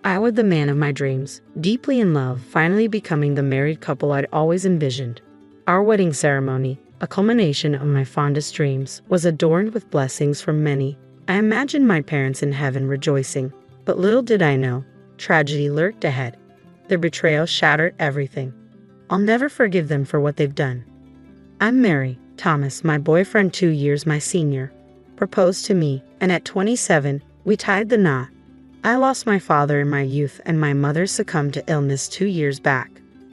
I was the man of my dreams, deeply in love, finally becoming the married couple I'd always envisioned. Our wedding ceremony, a culmination of my fondest dreams, was adorned with blessings from many. I imagined my parents in heaven rejoicing, but little did I know, tragedy lurked ahead. Their betrayal shattered everything. I'll never forgive them for what they've done. I'm Mary. Thomas, my boyfriend 2 years my senior, proposed to me, and at 27, we tied the knot. I lost my father in my youth and my mother succumbed to illness 2 years back.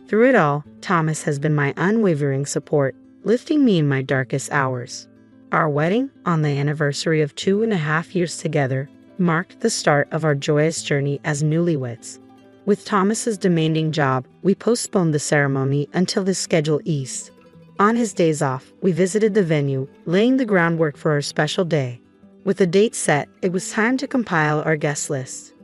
Through it all, Thomas has been my unwavering support, lifting me in my darkest hours. Our wedding, on the anniversary of 2.5 years together, marked the start of our joyous journey as newlyweds. With Thomas's demanding job, we postponed the ceremony until the schedule eased. On his days off, we visited the venue, laying the groundwork for our special day. With the date set, it was time to compile our guest list.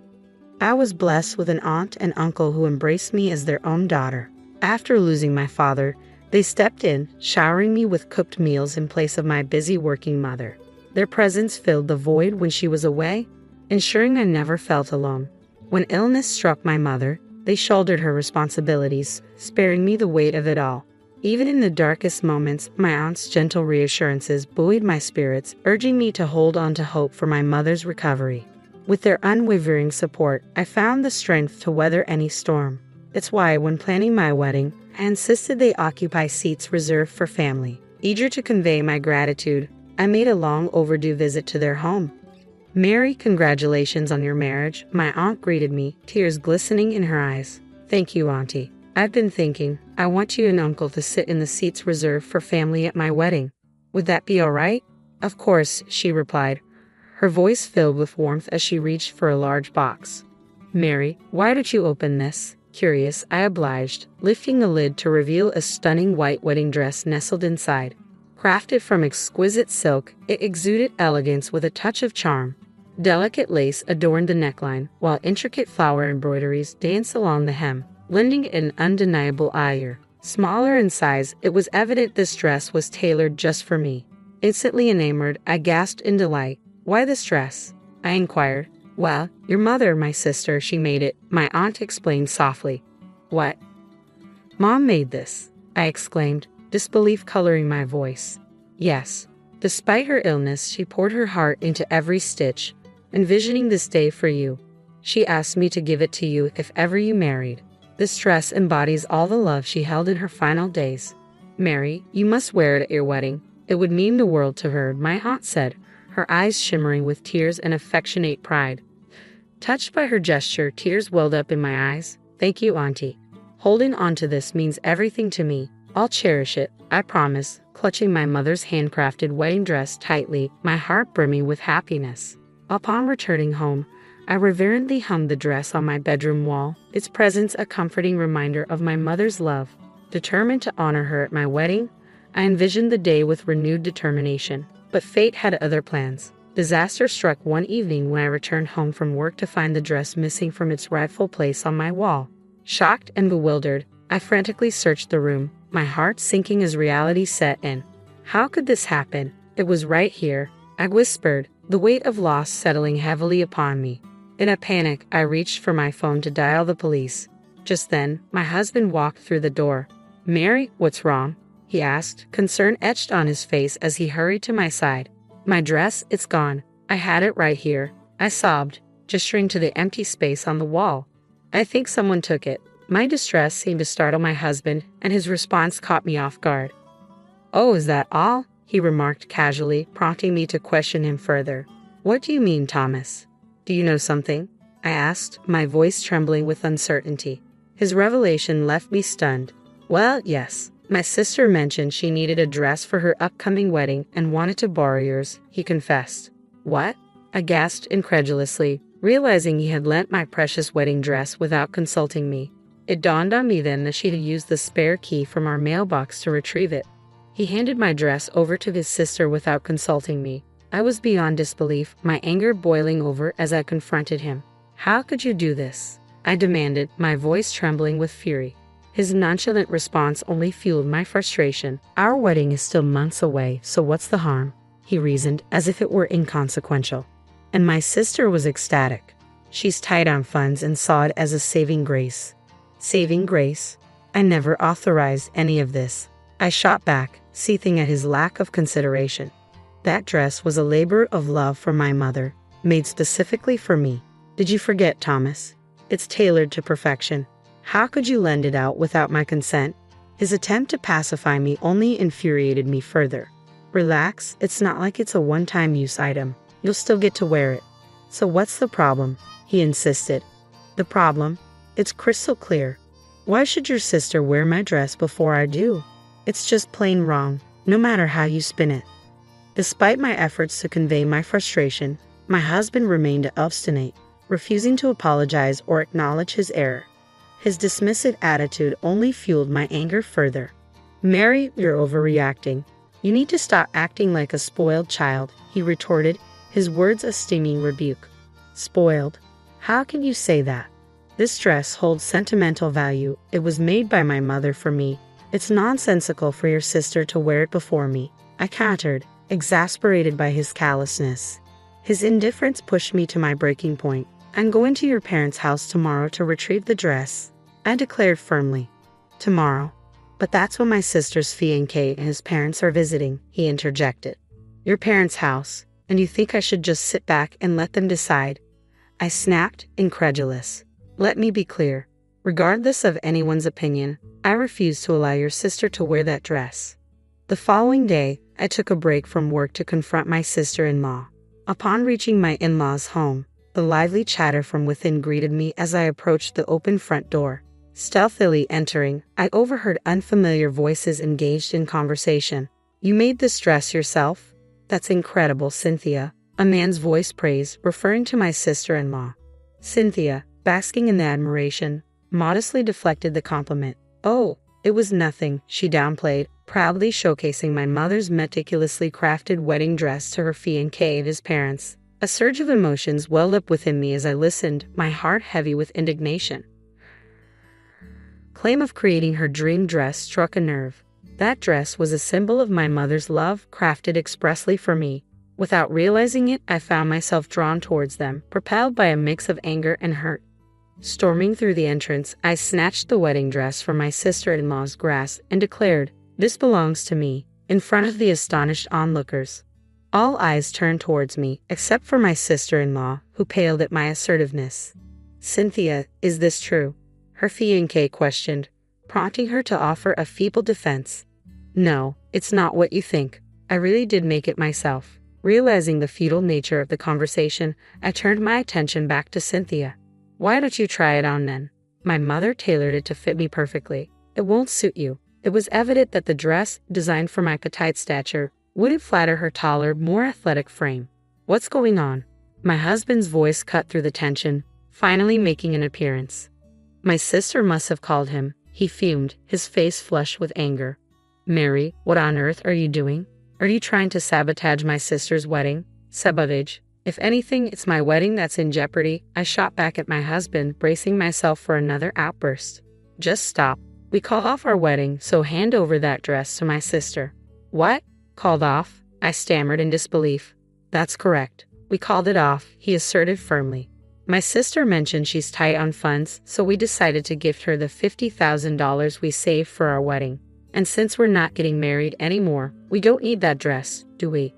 I was blessed with an aunt and uncle who embraced me as their own daughter. After losing my father, they stepped in, showering me with cooked meals in place of my busy working mother. Their presence filled the void when she was away, ensuring I never felt alone. When illness struck my mother, they shouldered her responsibilities, sparing me the weight of it all. Even in the darkest moments, my aunt's gentle reassurances buoyed my spirits, urging me to hold on to hope for my mother's recovery. With their unwavering support, I found the strength to weather any storm. It's why, when planning my wedding, I insisted they occupy seats reserved for family. Eager to convey my gratitude, I made a long overdue visit to their home. "Mary, congratulations on your marriage," my aunt greeted me, tears glistening in her eyes. "Thank you, Auntie. I've been thinking, I want you and Uncle to sit in the seats reserved for family at my wedding. Would that be all right?" "Of course," she replied, her voice filled with warmth as she reached for a large box. "Mary, why don't you open this?" Curious, I obliged, lifting the lid to reveal a stunning white wedding dress nestled inside. Crafted from exquisite silk, it exuded elegance with a touch of charm. Delicate lace adorned the neckline, while intricate flower embroideries danced along the hem, lending it an undeniable allure. Smaller in size, it was evident this dress was tailored just for me. Instantly enamored, I gasped in delight. "Why this dress?" I inquired. "Well, your mother, my sister, she made it," my aunt explained softly. "What? Mom made this?" I exclaimed, disbelief coloring my voice. "Yes. Despite her illness, she poured her heart into every stitch, envisioning this day for you. She asked me to give it to you if ever you married. This dress embodies all the love she held in her final days. Mary, you must wear it at your wedding. It would mean the world to her," my aunt said, her eyes shimmering with tears and affectionate pride. Touched by her gesture, tears welled up in my eyes. "Thank you, Auntie. Holding on to this means everything to me. I'll cherish it, I promise," clutching my mother's handcrafted wedding dress tightly, my heart brimming with happiness. Upon returning home, I reverently hung the dress on my bedroom wall, its presence a comforting reminder of my mother's love. Determined to honor her at my wedding, I envisioned the day with renewed determination. But fate had other plans. Disaster struck one evening when I returned home from work to find the dress missing from its rightful place on my wall. Shocked and bewildered, I frantically searched the room, my heart sinking as reality set in. How could this happen? It was right here, I whispered, the weight of loss settling heavily upon me. In a panic, I reached for my phone to dial the police. Just then, my husband walked through the door. "Mary, what's wrong?" he asked, concern etched on his face as he hurried to my side. "My dress, it's gone. I had it right here," I sobbed, gesturing to the empty space on the wall. "I think someone took it." My distress seemed to startle my husband, and his response caught me off guard. "Oh, is that all?" he remarked casually, prompting me to question him further. "What do you mean, Thomas? Do you know something?" I asked, my voice trembling with uncertainty. His revelation left me stunned. "Well, yes. My sister mentioned she needed a dress for her upcoming wedding and wanted to borrow yours," he confessed. "What?" I gasped incredulously, realizing he had lent my precious wedding dress without consulting me. It dawned on me then that she had used the spare key from our mailbox to retrieve it. He handed my dress over to his sister without consulting me. I was beyond disbelief, my anger boiling over as I confronted him. "How could you do this?" I demanded, my voice trembling with fury. His nonchalant response only fueled my frustration. "Our wedding is still months away, so what's the harm?" he reasoned, as if it were inconsequential. And my sister was ecstatic. She's tight on funds and saw it as a saving grace. Saving grace? I never authorized any of this. I shot back, seething at his lack of consideration. That dress was a labor of love from my mother, made specifically for me. Did you forget, Thomas? It's tailored to perfection. How could you lend it out without my consent? His attempt to pacify me only infuriated me further. Relax, it's not like it's a one-time use item. You'll still get to wear it. So what's the problem? He insisted. The problem? It's crystal clear. Why should your sister wear my dress before I do? It's just plain wrong, no matter how you spin it. Despite my efforts to convey my frustration, my husband remained obstinate, refusing to apologize or acknowledge his error. His dismissive attitude only fueled my anger further. Mary, you're overreacting. You need to stop acting like a spoiled child, he retorted, his words a stinging rebuke. Spoiled? How can you say that? This dress holds sentimental value. It was made by my mother for me. It's nonsensical for your sister to wear it before me, I countered, exasperated by his callousness. His indifference pushed me to my breaking point. I'm going to your parents' house tomorrow to retrieve the dress, I declared firmly. Tomorrow? But that's when my sister's fiancé and his parents are visiting, he interjected. Your parents' house, and you think I should just sit back and let them decide? I snapped, incredulous. Let me be clear. Regardless of anyone's opinion, I refuse to allow your sister to wear that dress. The following day, I took a break from work to confront my sister-in-law. Upon reaching my in-laws' home, the lively chatter from within greeted me as I approached the open front door. Stealthily entering, I overheard unfamiliar voices engaged in conversation. You made this dress yourself? That's incredible, Cynthia. A man's voice praised, referring to my sister-in-law. Cynthia, basking in the admiration, modestly deflected the compliment. Oh, it was nothing, she downplayed, proudly showcasing my mother's meticulously crafted wedding dress to her fiancé and his parents. A surge of emotions welled up within me as I listened, my heart heavy with indignation. Claim of creating her dream dress struck a nerve. That dress was a symbol of my mother's love, crafted expressly for me. Without realizing it, I found myself drawn towards them, propelled by a mix of anger and hurt. Storming through the entrance, I snatched the wedding dress from my sister-in-law's grasp and declared, "This belongs to me," in front of the astonished onlookers. All eyes turned towards me, except for my sister-in-law, who paled at my assertiveness. Cynthia, is this true? Her fiancé questioned, prompting her to offer a feeble defense. No, it's not what you think. I really did make it myself. Realizing the futile nature of the conversation, I turned my attention back to Cynthia. Why don't you try it on then? My mother tailored it to fit me perfectly. It won't suit you. It was evident that the dress, designed for my petite stature, wouldn't flatter her taller, more athletic frame. What's going on? My husband's voice cut through the tension, finally making an appearance. My sister must have called him. He fumed, his face flushed with anger. Mary, what on earth are you doing? Are you trying to sabotage my sister's wedding? Sabotage. If anything, it's my wedding that's in jeopardy. I shot back at my husband, bracing myself for another outburst. Just stop. We called off our wedding, so hand over that dress to my sister. What? Called off? I stammered in disbelief. That's correct. We called it off, he asserted firmly. My sister mentioned she's tight on funds, so we decided to gift her the $50,000 we saved for our wedding. And since we're not getting married anymore, we don't need that dress, do we?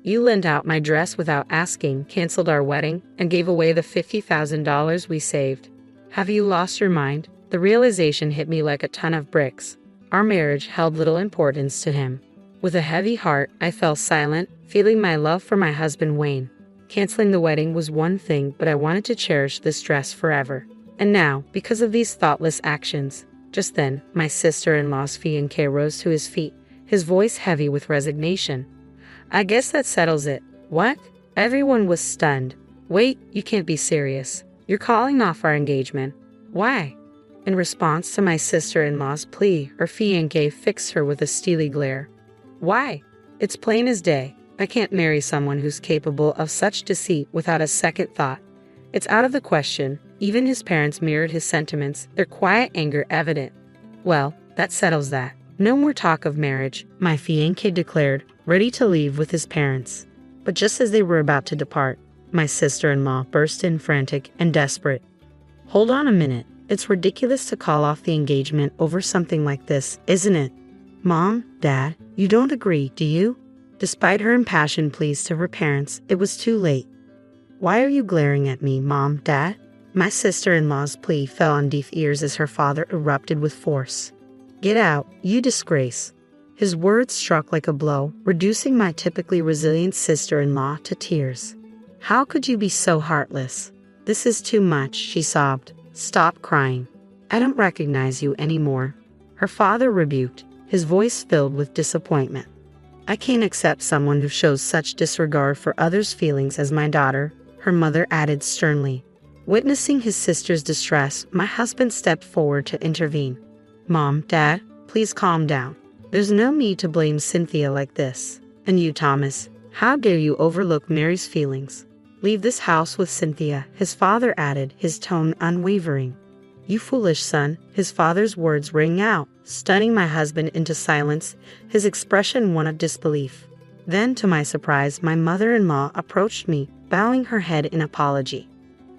You lent out my dress without asking, canceled our wedding, and gave away the $50,000 we saved. Have you lost your mind? The realization hit me like a ton of bricks. Our marriage held little importance to him. With a heavy heart, I fell silent, feeling my love for my husband wane. Canceling the wedding was one thing, but I wanted to cherish this dress forever. And now, because of these thoughtless actions, just then, my sister-in-law's fiancé rose to his feet, his voice heavy with resignation. I guess that settles it. What? Everyone was stunned. Wait, you can't be serious. You're calling off our engagement. Why? In response to my sister-in-law's plea, her fiancé fixed her with a steely glare. Why? It's plain as day. I can't marry someone who's capable of such deceit without a second thought. It's out of the question. Even his parents mirrored his sentiments, their quiet anger evident. Well, that settles that. No more talk of marriage, my fiancé declared, ready to leave with his parents. But just as they were about to depart, My sister-in-law burst in, frantic and desperate. Hold on a minute. It's ridiculous to call off the engagement over something like this, isn't it? Mom, Dad, you don't agree, do you? Despite her impassioned pleas to her parents, it was too late. Why are you glaring at me, Mom, Dad? My sister-in-law's plea fell on deaf ears as her father erupted with force. Get out, you disgrace. His words struck like a blow, reducing my typically resilient sister-in-law to tears. How could you be so heartless? This is too much, she sobbed. Stop crying. I don't recognize you anymore. Her father rebuked, his voice filled with disappointment. I can't accept someone who shows such disregard for others' feelings as my daughter, her mother added sternly. Witnessing his sister's distress, my husband stepped forward to intervene. Mom, Dad, please calm down. There's no need to blame Cynthia like this. And you, Thomas, how dare you overlook Mary's feelings? Leave this house with Cynthia, his father added, his tone unwavering. You foolish son, his father's words rang out, stunning my husband into silence, his expression one of disbelief. Then, to my surprise, my mother-in-law approached me, bowing her head in apology.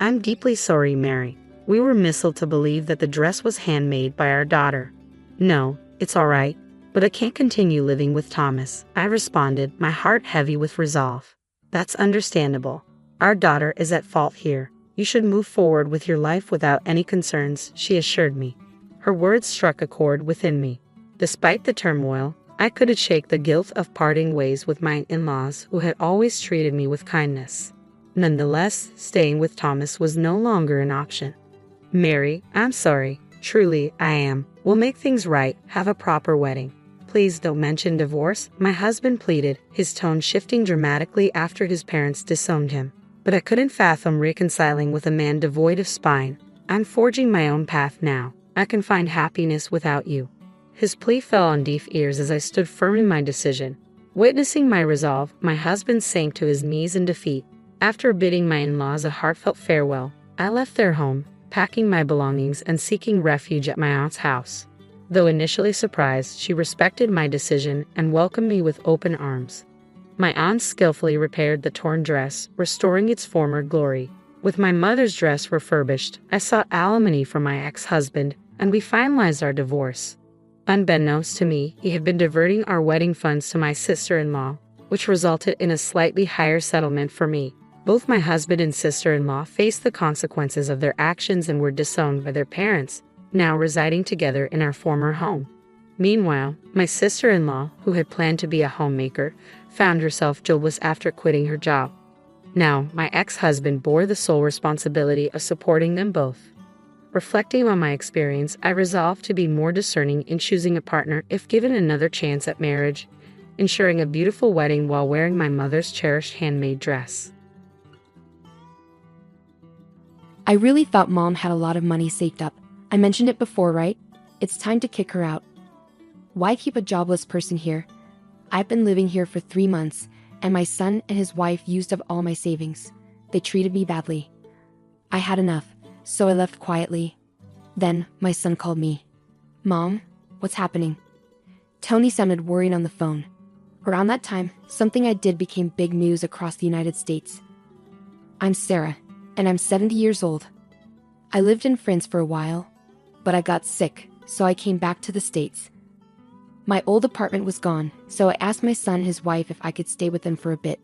I'm deeply sorry, Mary. We were misled to believe that the dress was handmade by our daughter. No, it's all right, but I can't continue living with Thomas, I responded, my heart heavy with resolve. That's understandable. Our daughter is at fault here. You should move forward with your life without any concerns, she assured me. Her words struck a chord within me. Despite the turmoil, I couldn't shake the guilt of parting ways with my in-laws who had always treated me with kindness. Nonetheless, staying with Thomas was no longer an option. Mary, I'm sorry. Truly, I am. We'll make things right. Have a proper wedding. Please don't mention divorce, my husband pleaded, his tone shifting dramatically after his parents disowned him. But I couldn't fathom reconciling with a man devoid of spine. I'm forging my own path now. I can find happiness without you. His plea fell on deaf ears as I stood firm in my decision. Witnessing my resolve, my husband sank to his knees in defeat. After bidding my in-laws a heartfelt farewell, I left their home, packing my belongings and seeking refuge at my aunt's house. Though initially surprised, she respected my decision and welcomed me with open arms. My aunt skillfully repaired the torn dress, restoring its former glory. With my mother's dress refurbished, I sought alimony from my ex-husband, and we finalized our divorce. Unbeknownst to me, he had been diverting our wedding funds to my sister-in-law, which resulted in a slightly higher settlement for me. Both my husband and sister-in-law faced the consequences of their actions and were disowned by their parents, now residing together in our former home. Meanwhile, my sister-in-law, who had planned to be a homemaker, found herself jobless after quitting her job. Now, my ex-husband bore the sole responsibility of supporting them both. Reflecting on my experience, I resolved to be more discerning in choosing a partner if given another chance at marriage, ensuring a beautiful wedding while wearing my mother's cherished handmade dress. I really thought Mom had a lot of money saved up. I mentioned it before, right? It's time to kick her out. Why keep a jobless person here? I've been living here for 3 months, and my son and his wife used up all my savings. They treated me badly. I had enough, so I left quietly. Then, my son called me. Mom, what's happening? Tony sounded worried on the phone. Around that time, something I did became big news across the United States. I'm Sarah, and I'm 70 years old. I lived in France for a while, but I got sick, so I came back to the States. My old apartment was gone, so I asked my son and his wife if I could stay with them for a bit.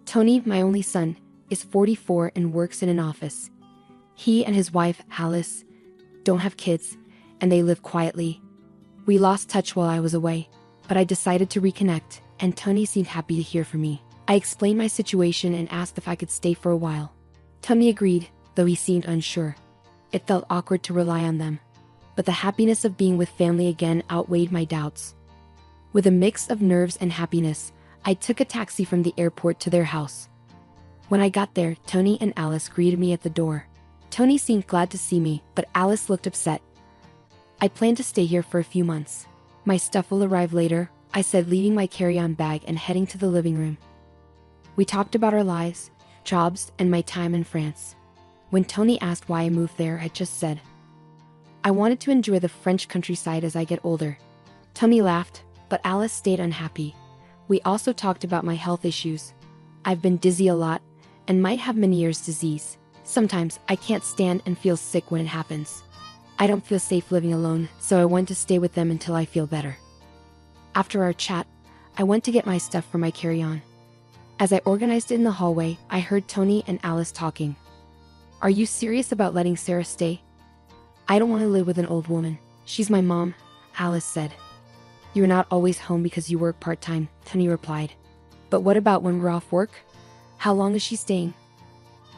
Tony, my only son, is 44 and works in an office. He and his wife, Alice, don't have kids, and they live quietly. We lost touch while I was away, but I decided to reconnect, and Tony seemed happy to hear from me. I explained my situation and asked if I could stay for a while. Tony agreed, though he seemed unsure. It felt awkward to rely on them, but the happiness of being with family again outweighed my doubts. With a mix of nerves and happiness, I took a taxi from the airport to their house. When I got there, Tony and Alice greeted me at the door. Tony seemed glad to see me, but Alice looked upset. I plan to stay here for a few months. My stuff will arrive later, I said, leaving my carry-on bag and heading to the living room. We talked about our lives, jobs, and my time in France. When Tony asked why I moved there, I just said, I wanted to enjoy the French countryside as I get older. Tony laughed, but Alice stayed unhappy. We also talked about my health issues. I've been dizzy a lot, and might have Meniere's disease. Sometimes I can't stand and feel sick when it happens. I don't feel safe living alone, so I want to stay with them until I feel better. After our chat, I went to get my stuff for my carry-on. As I organized it in the hallway, I heard Tony and Alice talking. "Are you serious about letting Sarah stay?" "I don't want to live with an old woman. She's my mom," Alice said. "You're not always home because you work part-time," Tony replied. "But what about when we're off work? How long is she staying?"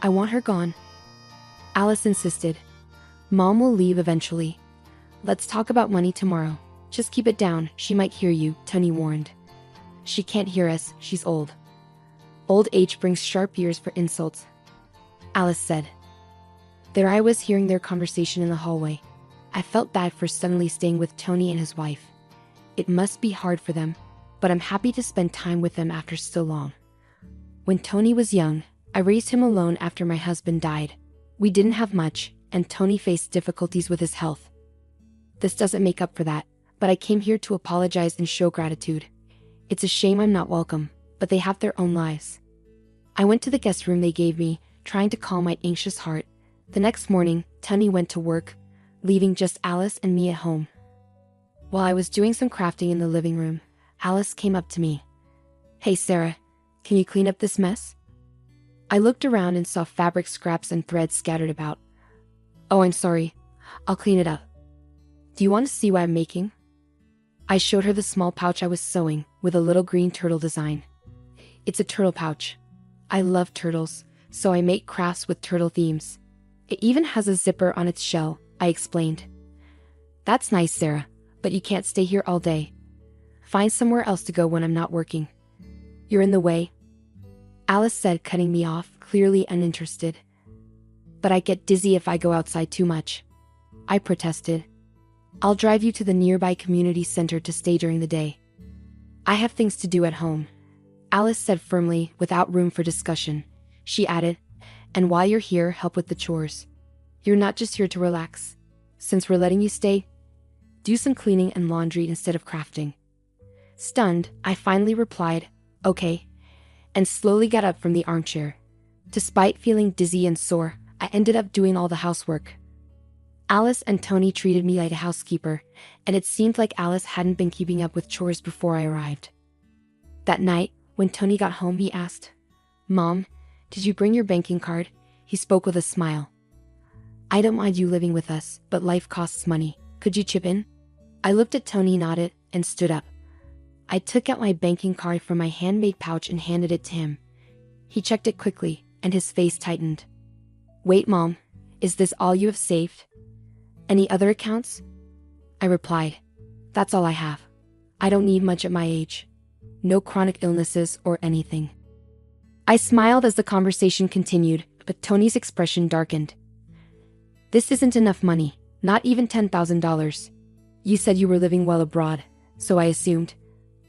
"I want her gone," Alice insisted. "Mom will leave eventually. Let's talk about money tomorrow. Just keep it down, she might hear you," Tony warned. "She can't hear us, she's old." "Old age brings sharp ears for insults," Alice said. There I was hearing their conversation in the hallway. I felt bad for suddenly staying with Tony and his wife. It must be hard for them, but I'm happy to spend time with them after so long. When Tony was young, I raised him alone after my husband died. We didn't have much, and Tony faced difficulties with his health. This doesn't make up for that, but I came here to apologize and show gratitude. It's a shame I'm not welcome, but they have their own lives. I went to the guest room they gave me, trying to calm my anxious heart. The next morning, Tony went to work, leaving just Alice and me at home. While I was doing some crafting in the living room, Alice came up to me. "Hey Sarah, can you clean up this mess?" I looked around and saw fabric scraps and threads scattered about. "Oh, I'm sorry. I'll clean it up. Do you want to see what I'm making?" I showed her the small pouch I was sewing, with a little green turtle design. "It's a turtle pouch. I love turtles, so I make crafts with turtle themes. It even has a zipper on its shell," I explained. "That's nice, Sarah, but you can't stay here all day. Find somewhere else to go when I'm not working. You're in the way," Alice said, cutting me off, clearly uninterested. "But I get dizzy if I go outside too much," I protested. "I'll drive you to the nearby community center to stay during the day. I have things to do at home," Alice said firmly, without room for discussion. She added, "And while you're here, help with the chores. You're not just here to relax. Since we're letting you stay, do some cleaning and laundry instead of crafting." Stunned, I finally replied, "Okay," and slowly got up from the armchair. Despite feeling dizzy and sore, I ended up doing all the housework. Alice and Tony treated me like a housekeeper, and it seemed like Alice hadn't been keeping up with chores before I arrived. That night, when Tony got home, he asked, "Mom, did you bring your banking card?" He spoke with a smile. "I don't mind you living with us, but life costs money. Could you chip in?" I looked at Tony, nodded, and stood up. I took out my banking card from my handmade pouch and handed it to him. He checked it quickly, and his face tightened. "Wait, Mom, is this all you have saved? Any other accounts?" I replied, "That's all I have. I don't need much at my age. No chronic illnesses or anything." I smiled as the conversation continued, but Tony's expression darkened. "This isn't enough money, not even $10,000. You said you were living well abroad, so I assumed."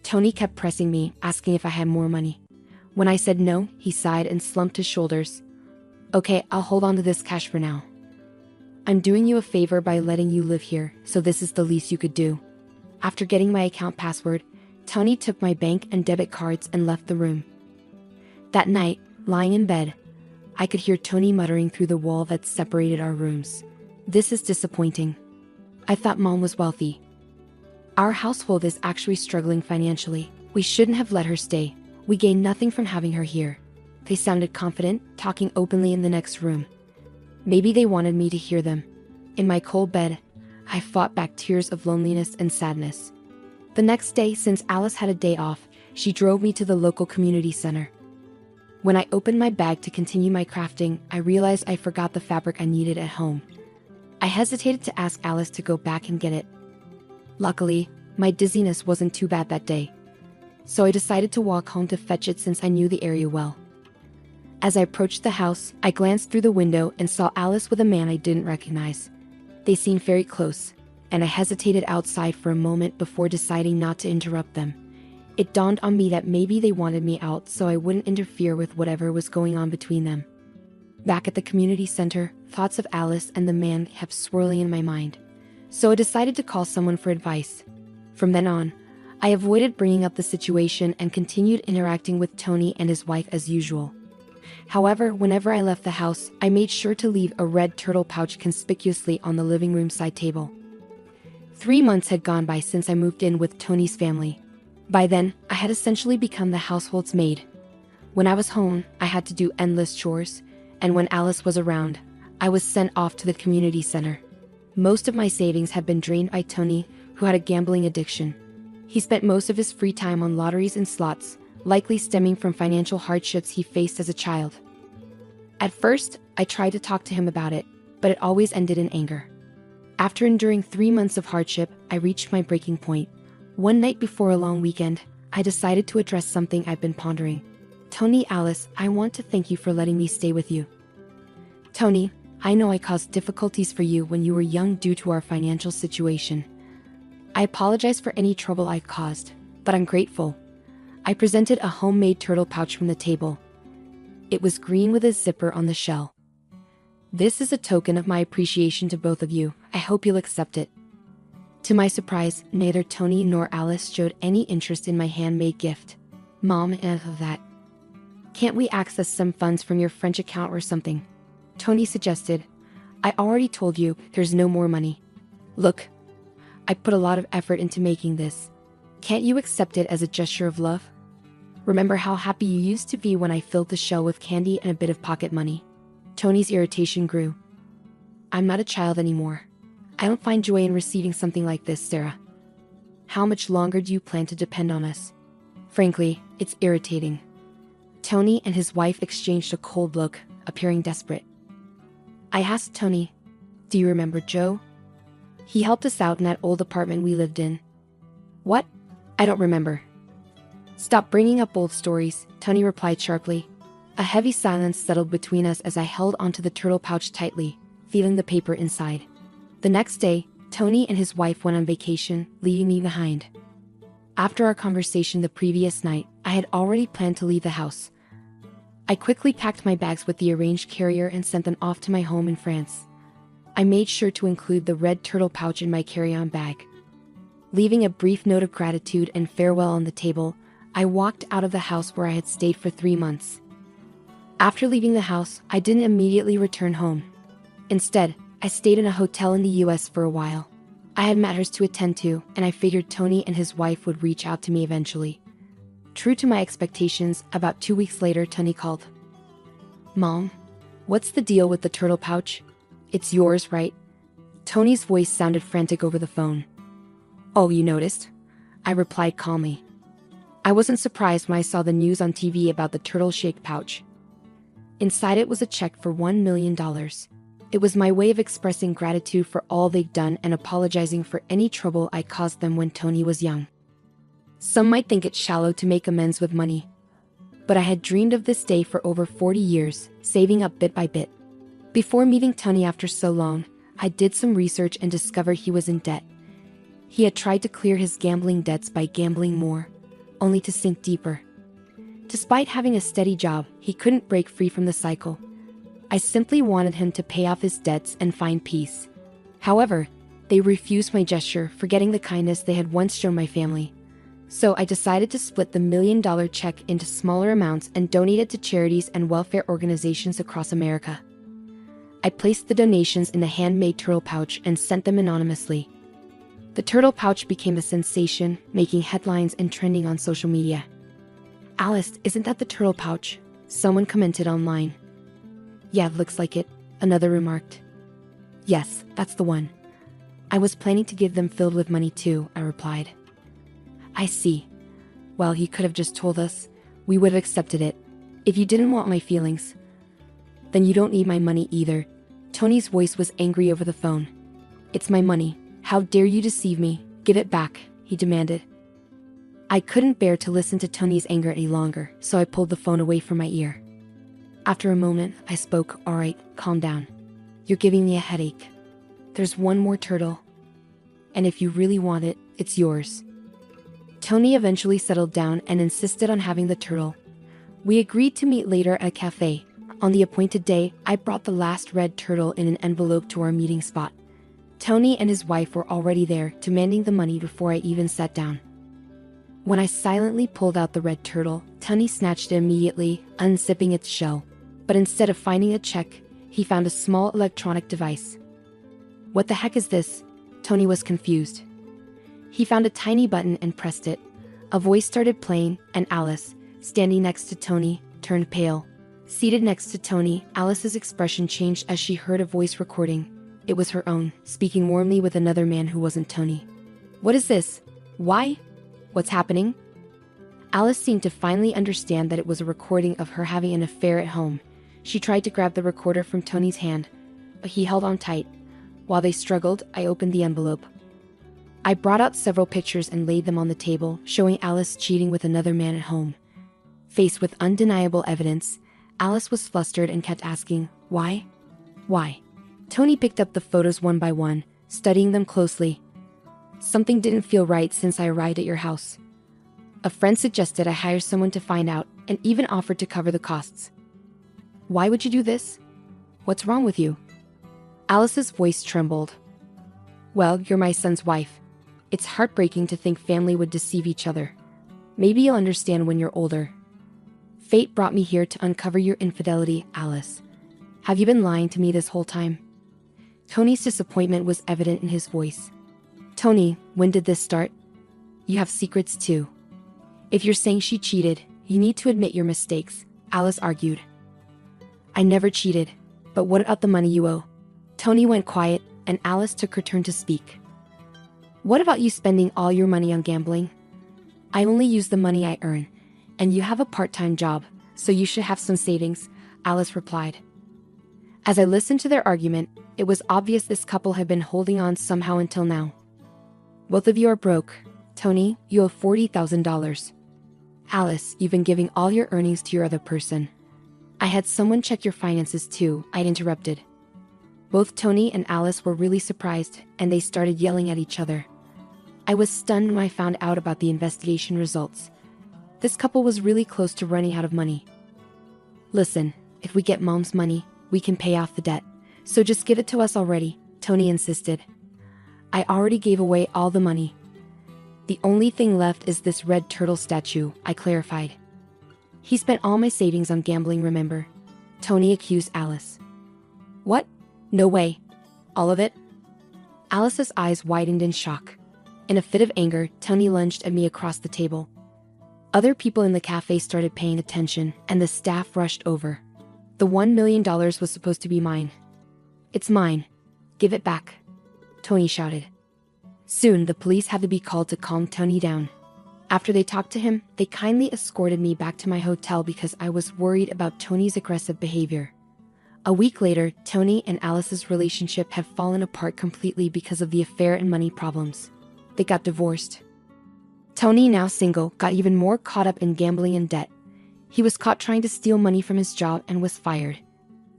Tony kept pressing me, asking if I had more money. When I said no, he sighed and slumped his shoulders. "Okay, I'll hold on to this cash for now. I'm doing you a favor by letting you live here, so this is the least you could do." After getting my account password, Tony took my bank and debit cards and left the room. That night, lying in bed, I could hear Tony muttering through the wall that separated our rooms. "This is disappointing. I thought Mom was wealthy. Our household is actually struggling financially. We shouldn't have let her stay. We gain nothing from having her here." They sounded confident, talking openly in the next room. Maybe they wanted me to hear them. In my cold bed, I fought back tears of loneliness and sadness. The next day, since Alice had a day off, she drove me to the local community center. When I opened my bag to continue my crafting, I realized I forgot the fabric I needed at home. I hesitated to ask Alice to go back and get it. Luckily, my dizziness wasn't too bad that day, so I decided to walk home to fetch it since I knew the area well. As I approached the house, I glanced through the window and saw Alice with a man I didn't recognize. They seemed very close, and I hesitated outside for a moment before deciding not to interrupt them. It dawned on me that maybe they wanted me out so I wouldn't interfere with whatever was going on between them. Back at the community center, thoughts of Alice and the man kept swirling in my mind, so I decided to call someone for advice. From then on, I avoided bringing up the situation and continued interacting with Tony and his wife as usual. However, whenever I left the house, I made sure to leave a red turtle pouch conspicuously on the living room side table. 3 months had gone by since I moved in with Tony's family. By then, I had essentially become the household's maid. When I was home, I had to do endless chores, and when Alice was around, I was sent off to the community center. Most of my savings had been drained by Tony, who had a gambling addiction. He spent most of his free time on lotteries and slots, likely stemming from financial hardships he faced as a child. At first, I tried to talk to him about it, but it always ended in anger. After enduring 3 months of hardship, I reached my breaking point. One night before a long weekend, I decided to address something I've been pondering. Tony, Alice, I want to thank you for letting me stay with you. Tony, I know I caused difficulties for you when you were young due to our financial situation. I apologize for any trouble I've caused, but I'm grateful. I presented a homemade turtle pouch from the table. It was green with a zipper on the shell. This is a token of my appreciation to both of you. I hope you'll accept it. To my surprise, neither Tony nor Alice showed any interest in my handmade gift. Mom, enough of that. Can't we access some funds from your French account or something? Tony suggested. I already told you there's no more money. Look, I put a lot of effort into making this. Can't you accept it as a gesture of love? Remember how happy you used to be when I filled the shell with candy and a bit of pocket money? Tony's irritation grew. I'm not a child anymore. I don't find joy in receiving something like this, Sarah. How much longer do you plan to depend on us? Frankly, it's irritating. Tony and his wife exchanged a cold look, appearing desperate. I asked Tony, do you remember Joe? He helped us out in that old apartment we lived in. What? I don't remember. Stop bringing up old stories, Tony replied sharply. A heavy silence settled between us as I held onto the turtle pouch tightly, feeling the paper inside. The next day, Tony and his wife went on vacation, leaving me behind. After our conversation the previous night, I had already planned to leave the house. I quickly packed my bags with the arranged carrier and sent them off to my home in France. I made sure to include the red turtle pouch in my carry-on bag. Leaving a brief note of gratitude and farewell on the table, I walked out of the house where I had stayed for 3 months. After leaving the house, I didn't immediately return home. Instead, I stayed in a hotel in the US for a while. I had matters to attend to, and I figured Tony and his wife would reach out to me eventually. True to my expectations, about 2 weeks later, Tony called. Mom, what's the deal with the turtle pouch? It's yours, right? Tony's voice sounded frantic over the phone. Oh, you noticed? I replied calmly. I wasn't surprised when I saw the news on TV about the turtle-shaped pouch. Inside it was a check for $1 million. It was my way of expressing gratitude for all they'd done and apologizing for any trouble I caused them when Tony was young. Some might think it shallow to make amends with money, but I had dreamed of this day for over 40 years, saving up bit by bit. Before meeting Tony after so long, I did some research and discovered he was in debt. He had tried to clear his gambling debts by gambling more, only to sink deeper. Despite having a steady job, he couldn't break free from the cycle. I simply wanted him to pay off his debts and find peace. However, they refused my gesture, forgetting the kindness they had once shown my family. So I decided to split the $1 million check into smaller amounts and donate it to charities and welfare organizations across America. I placed the donations in the handmade turtle pouch and sent them anonymously. The turtle pouch became a sensation, making headlines and trending on social media. Alice, isn't that the turtle pouch? Someone commented online. Yeah, looks like it, another remarked. Yes, that's the one. I was planning to give them filled with money too, I replied. I see. Well, he could have just told us. We would have accepted it. If you didn't want my feelings, then you don't need my money either. Tony's voice was angry over the phone. It's my money. How dare you deceive me? Give it back, he demanded. I couldn't bear to listen to Tony's anger any longer, so I pulled the phone away from my ear. After a moment, I spoke. All right, calm down. You're giving me a headache. There's one more turtle. And if you really want it, it's yours. Tony eventually settled down and insisted on having the turtle. We agreed to meet later at a cafe. On the appointed day, I brought the last red turtle in an envelope to our meeting spot. Tony and his wife were already there, demanding the money before I even sat down. When I silently pulled out the red turtle, Tony snatched it immediately, unzipping its shell. But instead of finding a check, he found a small electronic device. What the heck is this? Tony was confused. He found a tiny button and pressed it. A voice started playing, and Alice, standing next to Tony, turned pale. Seated next to Tony, Alice's expression changed as she heard a voice recording. It was her own, speaking warmly with another man who wasn't Tony. What is this? Why? What's happening? Alice seemed to finally understand that it was a recording of her having an affair at home. She tried to grab the recorder from Tony's hand, but he held on tight. While they struggled, I opened the envelope. I brought out several pictures and laid them on the table, showing Alice cheating with another man at home. Faced with undeniable evidence, Alice was flustered and kept asking, why? Why? Tony picked up the photos one by one, studying them closely. Something didn't feel right since I arrived at your house. A friend suggested I hire someone to find out, and even offered to cover the costs. Why would you do this? What's wrong with you? Alice's voice trembled. Well, you're my son's wife. It's heartbreaking to think family would deceive each other. Maybe you'll understand when you're older. Fate brought me here to uncover your infidelity, Alice. Have you been lying to me this whole time? Tony's disappointment was evident in his voice. Tony, when did this start? You have secrets too. If you're saying she cheated, you need to admit your mistakes, Alice argued. I never cheated, but what about the money you owe? Tony went quiet, and Alice took her turn to speak. What about you spending all your money on gambling? I only use the money I earn, and you have a part-time job, so you should have some savings, Alice replied. As I listened to their argument, it was obvious this couple had been holding on somehow until now. Both of you are broke. Tony, you owe $40,000. Alice, you've been giving all your earnings to your other person. I had someone check your finances too, I interrupted. Both Tony and Alice were really surprised, and they started yelling at each other. I was stunned when I found out about the investigation results. This couple was really close to running out of money. Listen, if we get Mom's money, we can pay off the debt. So just give it to us already, Tony insisted. I already gave away all the money. The only thing left is this red turtle statue, I clarified. He spent all my savings on gambling, remember? Tony accused Alice. What? No way. All of it? Alice's eyes widened in shock. In a fit of anger, Tony lunged at me across the table. Other people in the cafe started paying attention, and the staff rushed over. The $1 million was supposed to be mine. It's mine. Give it back, Tony shouted. Soon, the police had to be called to calm Tony down. After they talked to him, they kindly escorted me back to my hotel because I was worried about Tony's aggressive behavior. A week later, Tony and Alice's relationship had fallen apart completely because of the affair and money problems. They got divorced. Tony, now single, got even more caught up in gambling and debt. He was caught trying to steal money from his job and was fired.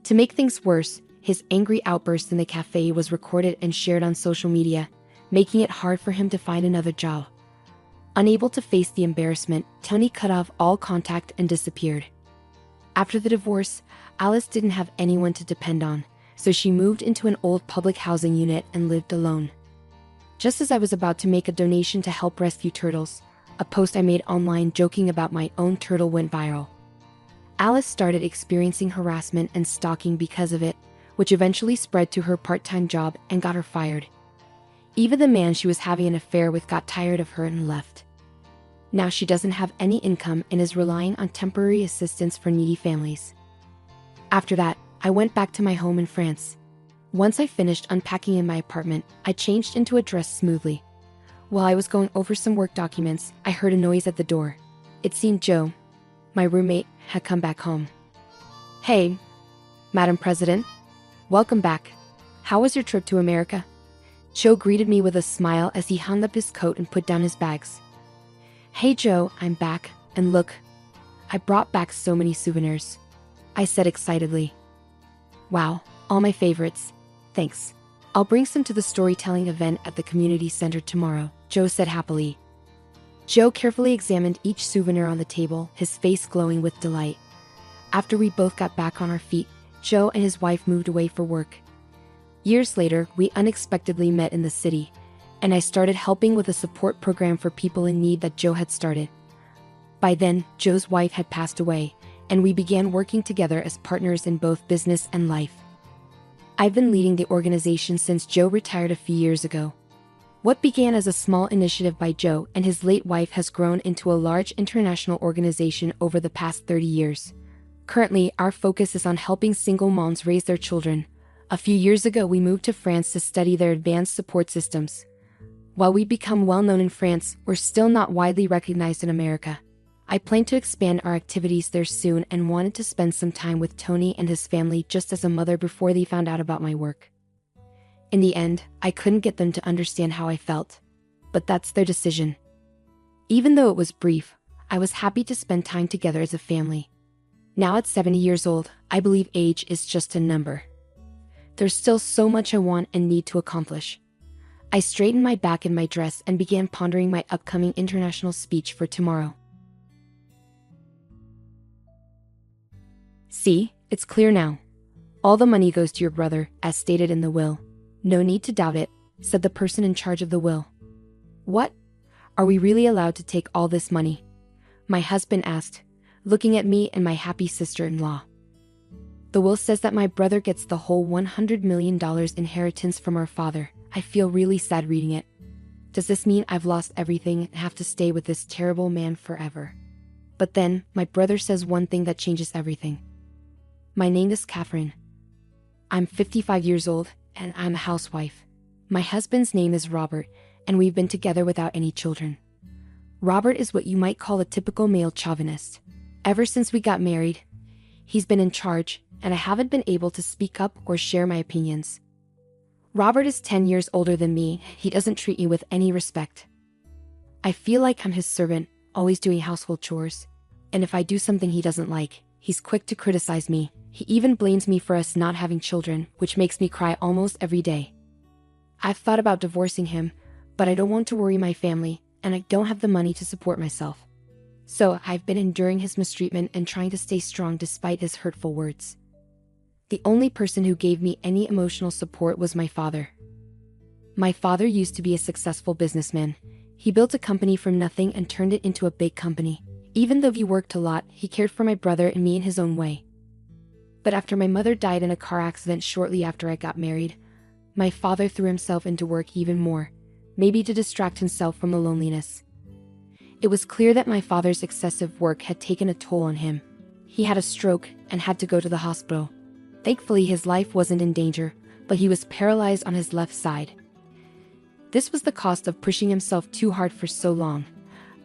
To make things worse, his angry outburst in the cafe was recorded and shared on social media, making it hard for him to find another job. Unable to face the embarrassment, Tony cut off all contact and disappeared. After the divorce, Alice didn't have anyone to depend on, so she moved into an old public housing unit and lived alone. Just as I was about to make a donation to help rescue turtles, a post I made online joking about my own turtle went viral. Alice started experiencing harassment and stalking because of it, which eventually spread to her part-time job and got her fired. Even the man she was having an affair with got tired of her and left. Now she doesn't have any income and is relying on temporary assistance for needy families. After that, I went back to my home in France. Once I finished unpacking in my apartment, I changed into a dress smoothly. While I was going over some work documents, I heard a noise at the door. It seemed Joe, my roommate, had come back home. Hey, Madam President. Welcome back. How was your trip to America? Joe greeted me with a smile as he hung up his coat and put down his bags. Hey Joe, I'm back, and look, I brought back so many souvenirs, I said excitedly. Wow, all my favorites. Thanks. I'll bring some to the storytelling event at the community center tomorrow, Joe said happily. Joe carefully examined each souvenir on the table, his face glowing with delight. After we both got back on our feet, Joe and his wife moved away for work. Years later, we unexpectedly met in the city, and I started helping with a support program for people in need that Joe had started. By then, Joe's wife had passed away, and we began working together as partners in both business and life. I've been leading the organization since Joe retired a few years ago. What began as a small initiative by Joe and his late wife has grown into a large international organization over the past 30 years. Currently, our focus is on helping single moms raise their children. A few years ago, we moved to France to study their advanced support systems. While we've become well known in France, we're still not widely recognized in America. I plan to expand our activities there soon and wanted to spend some time with Tony and his family just as a mother before they found out about my work. In the end, I couldn't get them to understand how I felt. But that's their decision. Even though it was brief, I was happy to spend time together as a family. Now at 70 years old, I believe age is just a number. There's still so much I want and need to accomplish. I straightened my back in my dress and began pondering my upcoming international speech for tomorrow. See, it's clear now. All the money goes to your brother, as stated in the will. No need to doubt it, said the person in charge of the will. What? Are we really allowed to take all this money? My husband asked, looking at me and my happy sister-in-law. The will says that my brother gets the whole $100 million inheritance from our father. I feel really sad reading it. Does this mean I've lost everything and have to stay with this terrible man forever? But then, my brother says one thing that changes everything. My name is Catherine. I'm 55 years old, and I'm a housewife. My husband's name is Robert, and we've been together without any children. Robert is what you might call a typical male chauvinist. Ever since we got married, he's been in charge, and I haven't been able to speak up or share my opinions. Robert is 10 years older than me. He doesn't treat me with any respect. I feel like I'm his servant, always doing household chores. And if I do something he doesn't like, he's quick to criticize me. He even blames me for us not having children, which makes me cry almost every day. I've thought about divorcing him, but I don't want to worry my family, and I don't have the money to support myself. So I've been enduring his mistreatment and trying to stay strong despite his hurtful words. The only person who gave me any emotional support was my father. My father used to be a successful businessman. He built a company from nothing and turned it into a big company. Even though he worked a lot, he cared for my brother and me in his own way. But after my mother died in a car accident shortly after I got married, my father threw himself into work even more, maybe to distract himself from the loneliness. It was clear that my father's excessive work had taken a toll on him. He had a stroke and had to go to the hospital. Thankfully, his life wasn't in danger, but he was paralyzed on his left side. This was the cost of pushing himself too hard for so long.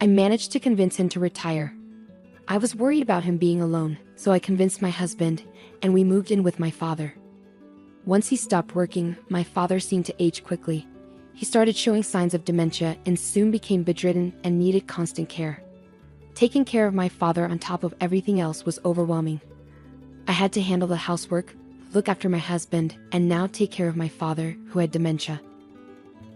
I managed to convince him to retire. I was worried about him being alone, so I convinced my husband, and we moved in with my father. Once he stopped working, my father seemed to age quickly. He started showing signs of dementia and soon became bedridden and needed constant care. Taking care of my father on top of everything else was overwhelming. I had to handle the housework, look after my husband, and now take care of my father, who had dementia.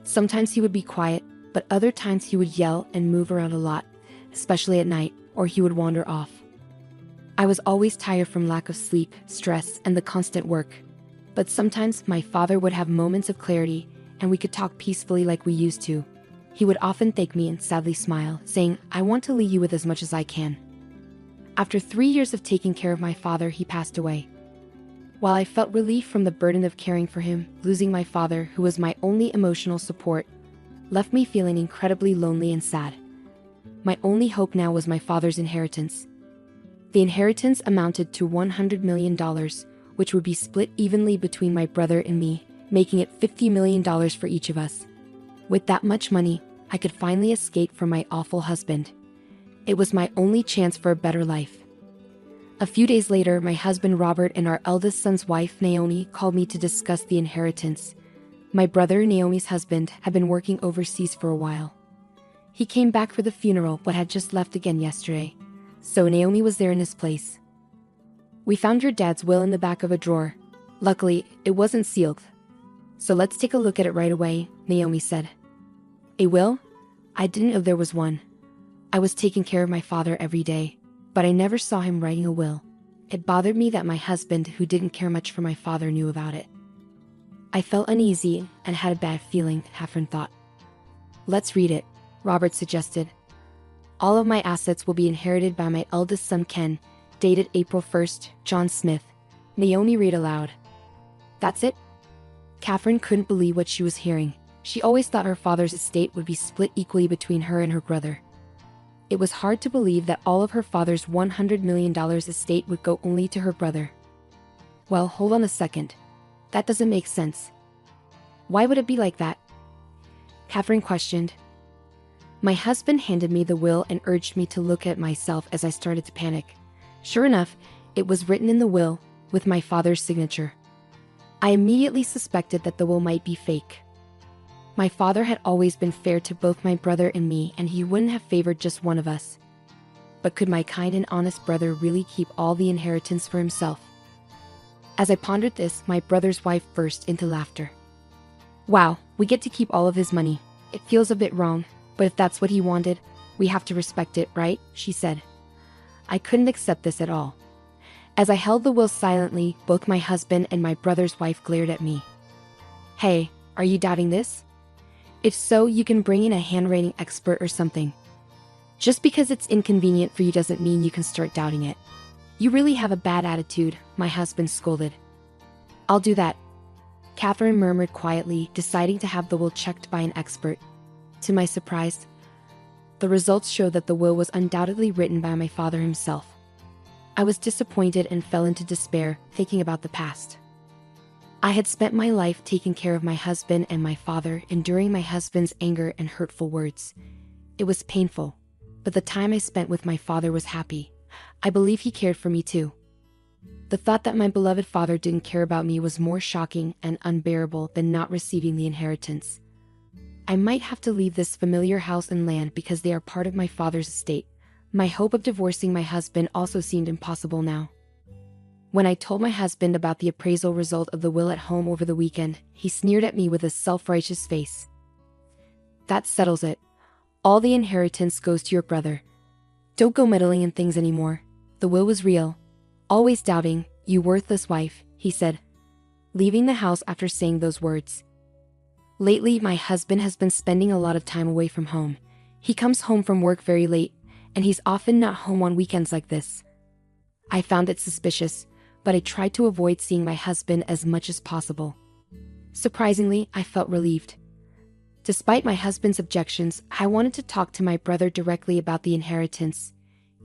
Sometimes he would be quiet, but other times he would yell and move around a lot, especially at night, or he would wander off. I was always tired from lack of sleep, stress, and the constant work. But sometimes my father would have moments of clarity, and we could talk peacefully like we used to. He would often thank me and sadly smile, saying, "I want to leave you with as much as I can." After 3 years of taking care of my father, he passed away. While I felt relief from the burden of caring for him, losing my father, who was my only emotional support, left me feeling incredibly lonely and sad. My only hope now was my father's inheritance. The inheritance amounted to $100 million, which would be split evenly between my brother and me, making it $50 million for each of us. With that much money, I could finally escape from my awful husband. It was my only chance for a better life. A few days later, my husband Robert and our eldest son's wife Naomi called me to discuss the inheritance. My brother, Naomi's husband, had been working overseas for a while. He came back for the funeral but had just left again yesterday, so Naomi was there in his place. "We found your dad's will in the back of a drawer. Luckily, it wasn't sealed. So let's take a look at it right away," Naomi said. "A will? I didn't know there was one. I was taking care of my father every day, but I never saw him writing a will. It bothered me that my husband, who didn't care much for my father, knew about it." I felt uneasy and had a bad feeling, Catherine thought. "Let's read it," Robert suggested. "All of my assets will be inherited by my eldest son Ken. dated April 1st, John Smith. Naomi read aloud. That's it? Catherine couldn't believe what she was hearing. She always thought her father's estate would be split equally between her and her brother. It was hard to believe that all of her father's $100 million estate would go only to her brother. Well, hold on a second. That doesn't make sense. Why would it be like that? Catherine questioned. My husband handed me the will and urged me to look at myself as I started to panic. Sure enough, it was written in the will, with my father's signature. I immediately suspected that the will might be fake. My father had always been fair to both my brother and me, and he wouldn't have favored just one of us. But could my kind and honest brother really keep all the inheritance for himself? As I pondered this, my brother's wife burst into laughter. Wow, we get to keep all of his money. It feels a bit wrong, but if that's what he wanted, we have to respect it, right? She said. I couldn't accept this at all. As I held the will silently, both my husband and my brother's wife glared at me. Hey, are you doubting this? If so, you can bring in a handwriting expert or something. Just because it's inconvenient for you doesn't mean you can start doubting it. You really have a bad attitude, my husband scolded. I'll do that, Catherine murmured quietly, deciding to have the will checked by an expert. To my surprise, the results showed that the will was undoubtedly written by my father himself. I was disappointed and fell into despair, thinking about the past. I had spent my life taking care of my husband and my father, enduring my husband's anger and hurtful words. It was painful, but the time I spent with my father was happy. I believe he cared for me too. The thought that my beloved father didn't care about me was more shocking and unbearable than not receiving the inheritance. I might have to leave this familiar house and land because they are part of my father's estate. My hope of divorcing my husband also seemed impossible now. When I told my husband about the appraisal result of the will at home over the weekend, he sneered at me with a self-righteous face. That settles it. All the inheritance goes to your brother. Don't go meddling in things anymore. The will was real. Always doubting, you worthless wife, he said, leaving the house after saying those words. Lately, my husband has been spending a lot of time away from home. He comes home from work very late, and he's often not home on weekends like this. I found it suspicious, but I tried to avoid seeing my husband as much as possible. Surprisingly, I felt relieved. Despite my husband's objections, I wanted to talk to my brother directly about the inheritance.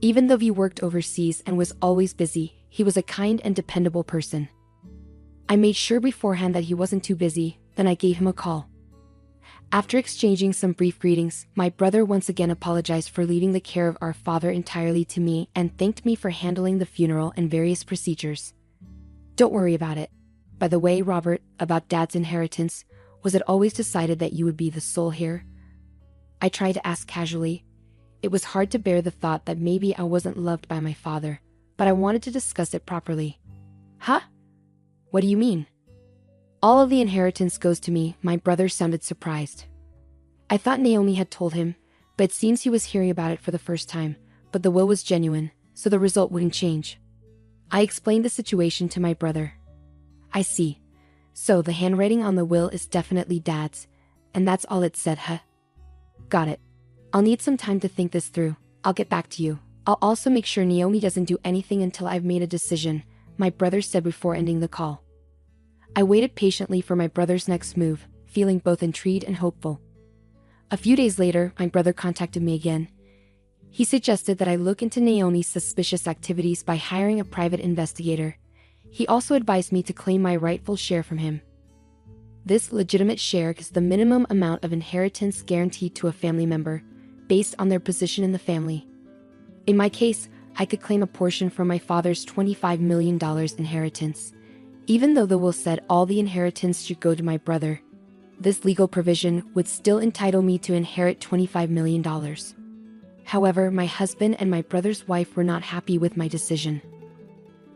Even though he worked overseas and was always busy, he was a kind and dependable person. I made sure beforehand that he wasn't too busy, then I gave him a call. After exchanging some brief greetings, my brother once again apologized for leaving the care of our father entirely to me and thanked me for handling the funeral and various procedures. Don't worry about it. By the way, Robert, about Dad's inheritance, was it always decided that you would be the sole heir? I tried to ask casually. It was hard to bear the thought that maybe I wasn't loved by my father, but I wanted to discuss it properly. Huh? What do you mean? All of the inheritance goes to me, my brother sounded surprised. I thought Naomi had told him, but it seems he was hearing about it for the first time, but the will was genuine, so the result wouldn't change. I explained the situation to my brother. I see. So the handwriting on the will is definitely Dad's, and that's all it said, huh? Got it. I'll need some time to think this through. I'll get back to you. I'll also make sure Naomi doesn't do anything until I've made a decision, my brother said before ending the call. I waited patiently for my brother's next move, feeling both intrigued and hopeful. A few days later, my brother contacted me again. He suggested that I look into Naomi's suspicious activities by hiring a private investigator. He also advised me to claim my rightful share from him. This legitimate share is the minimum amount of inheritance guaranteed to a family member, based on their position in the family. In my case, I could claim a portion from my father's $25 million inheritance. Even though the will said all the inheritance should go to my brother, this legal provision would still entitle me to inherit $25 million. However, my husband and my brother's wife were not happy with my decision.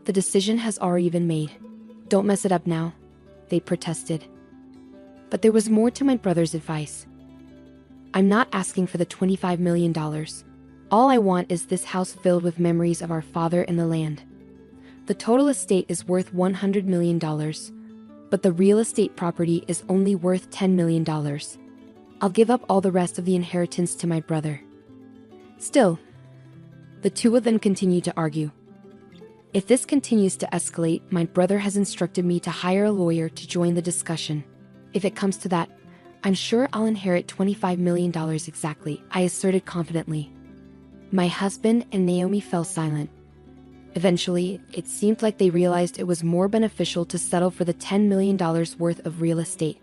The decision has already been made. Don't mess it up now, they protested. But there was more to my brother's advice. I'm not asking for the $25 million. All I want is this house filled with memories of our father and the land. The total estate is worth $100 million, but the real estate property is only worth $10 million. I'll give up all the rest of the inheritance to my brother. Still, the two of them continued to argue. If this continues to escalate, my brother has instructed me to hire a lawyer to join the discussion. If it comes to that, I'm sure I'll inherit $25 million exactly, I asserted confidently. My husband and Naomi fell silent. Eventually, it seemed like they realized it was more beneficial to settle for the $10 million worth of real estate.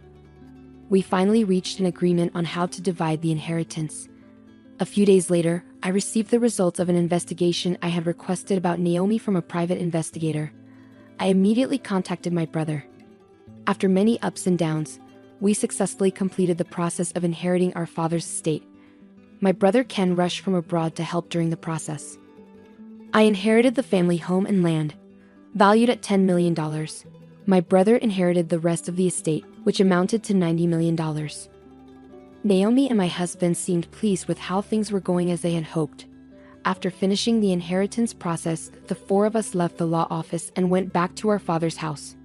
We finally reached an agreement on how to divide the inheritance. A few days later, I received the results of an investigation I had requested about Naomi from a private investigator. I immediately contacted my brother. After many ups and downs, we successfully completed the process of inheriting our father's estate. My brother Ken rushed from abroad to help during the process. I inherited the family home and land, valued at $10 million. My brother inherited the rest of the estate, which amounted to $90 million. Naomi and my husband seemed pleased with how things were going as they had hoped. After finishing the inheritance process, the four of us left the law office and went back to our father's house.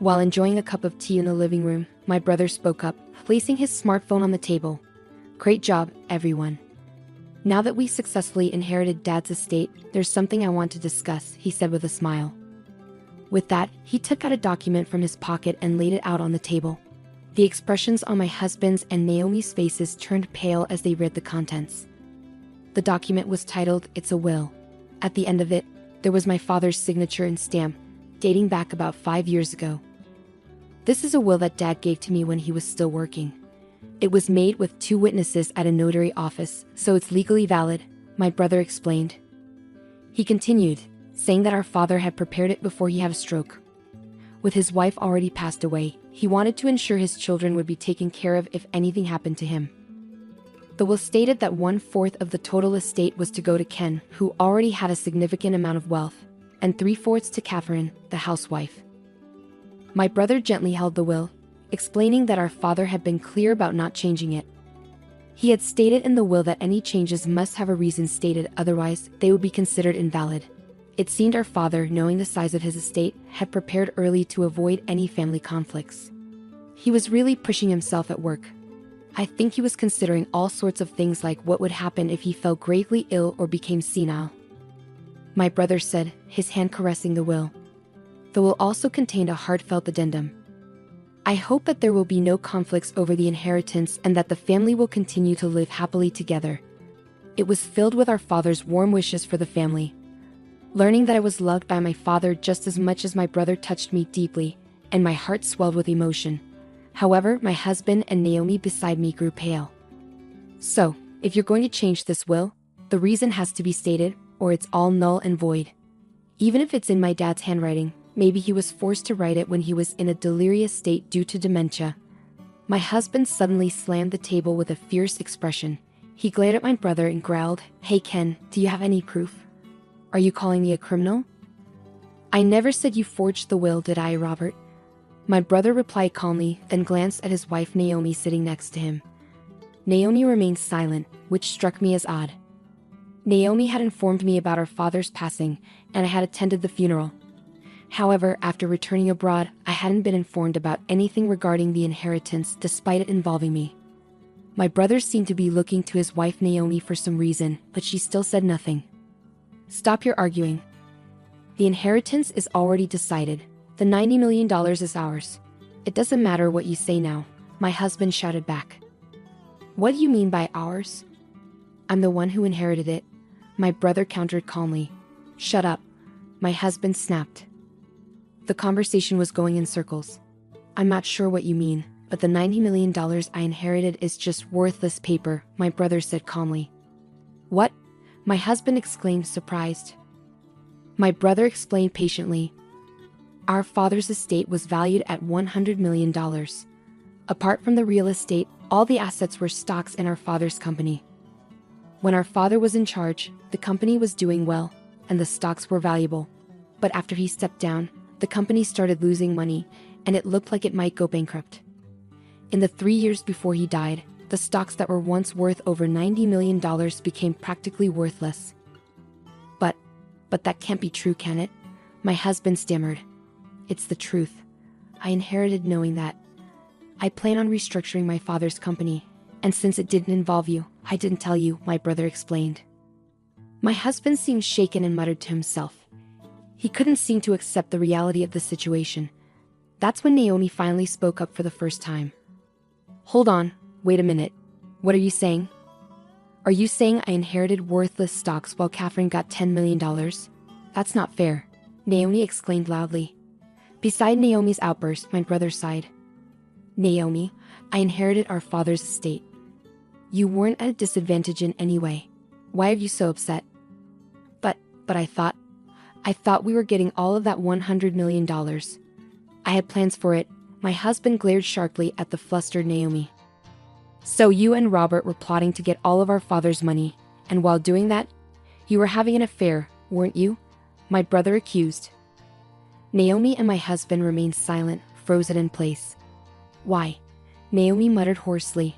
While enjoying a cup of tea in the living room, my brother spoke up, placing his smartphone on the table. "Great job, everyone. Now that we successfully inherited Dad's estate, there's something I want to discuss," he said with a smile. With that, he took out a document from his pocket and laid it out on the table. The expressions on my husband's and Naomi's faces turned pale as they read the contents. The document was titled, "It's a Will." At the end of it, there was my father's signature and stamp, dating back about 5 years ago. "This is a will that Dad gave to me when he was still working. It was made with 2 witnesses at a notary office, so it's legally valid," my brother explained. He continued, saying that our father had prepared it before he had a stroke. With his wife already passed away, he wanted to ensure his children would be taken care of if anything happened to him. The will stated that 1/4 of the total estate was to go to Ken, who already had a significant amount of wealth, and 3/4 to Catherine, the housewife. My brother gently held the will, explaining that our father had been clear about not changing it. He had stated in the will that any changes must have a reason stated, otherwise they would be considered invalid. It seemed our father, knowing the size of his estate, had prepared early to avoid any family conflicts. He was really pushing himself at work. I think he was considering all sorts of things like what would happen if he fell gravely ill or became senile. My brother said, his hand caressing the will. The will also contained a heartfelt addendum. "I hope that there will be no conflicts over the inheritance and that the family will continue to live happily together." It was filled with our father's warm wishes for the family. Learning that I was loved by my father just as much as my brother touched me deeply, and my heart swelled with emotion. However, my husband and Naomi beside me grew pale. "So, if you're going to change this will, the reason has to be stated, or it's all null and void. Even if it's in my dad's handwriting, maybe he was forced to write it when he was in a delirious state due to dementia." My husband suddenly slammed the table with a fierce expression. He glared at my brother and growled, "Hey Ken, do you have any proof? Are you calling me a criminal?" "I never said you forged the will, did I, Robert?" My brother replied calmly, then glanced at his wife Naomi sitting next to him. Naomi remained silent, which struck me as odd. Naomi had informed me about our father's passing, and I had attended the funeral. However, after returning abroad, I hadn't been informed about anything regarding the inheritance despite it involving me. My brother seemed to be looking to his wife Naomi for some reason, but she still said nothing. "Stop your arguing. The inheritance is already decided. The $90 million is ours. It doesn't matter what you say now," my husband shouted back. "What do you mean by ours? I'm the one who inherited it," my brother countered calmly. "Shut up," my husband snapped. The conversation was going in circles. "I'm not sure what you mean, but the $90 million I inherited is just worthless paper," my brother said calmly. "What?" my husband exclaimed, surprised. My brother explained patiently. "Our father's estate was valued at $100 million. Apart from the real estate, all the assets were stocks in our father's company. When our father was in charge, the company was doing well, and the stocks were valuable. But after he stepped down, the company started losing money, and it looked like it might go bankrupt. In the 3 years before he died, the stocks that were once worth over $90 million became practically worthless." But that can't be true, can it?" my husband stammered. "It's the truth. I inherited knowing that. I plan on restructuring my father's company, and since it didn't involve you, I didn't tell you," my brother explained. My husband seemed shaken and muttered to himself. He couldn't seem to accept the reality of the situation. That's when Naomi finally spoke up for the first time. Hold on, wait a minute. What are you saying? Are you saying I inherited worthless stocks while Catherine got $10 million? That's not fair, Naomi exclaimed loudly. Beside Naomi's outburst, my brother sighed. Naomi, I inherited our father's estate. You weren't at a disadvantage in any way. Why are you so upset? But I thought we were getting all of that $100 million. I had plans for it. My husband glared sharply at the flustered Naomi. So you and Robert were plotting to get all of our father's money, and while doing that, you were having an affair, weren't you? My brother accused. Naomi and my husband remained silent, frozen in place. Why? Naomi muttered hoarsely.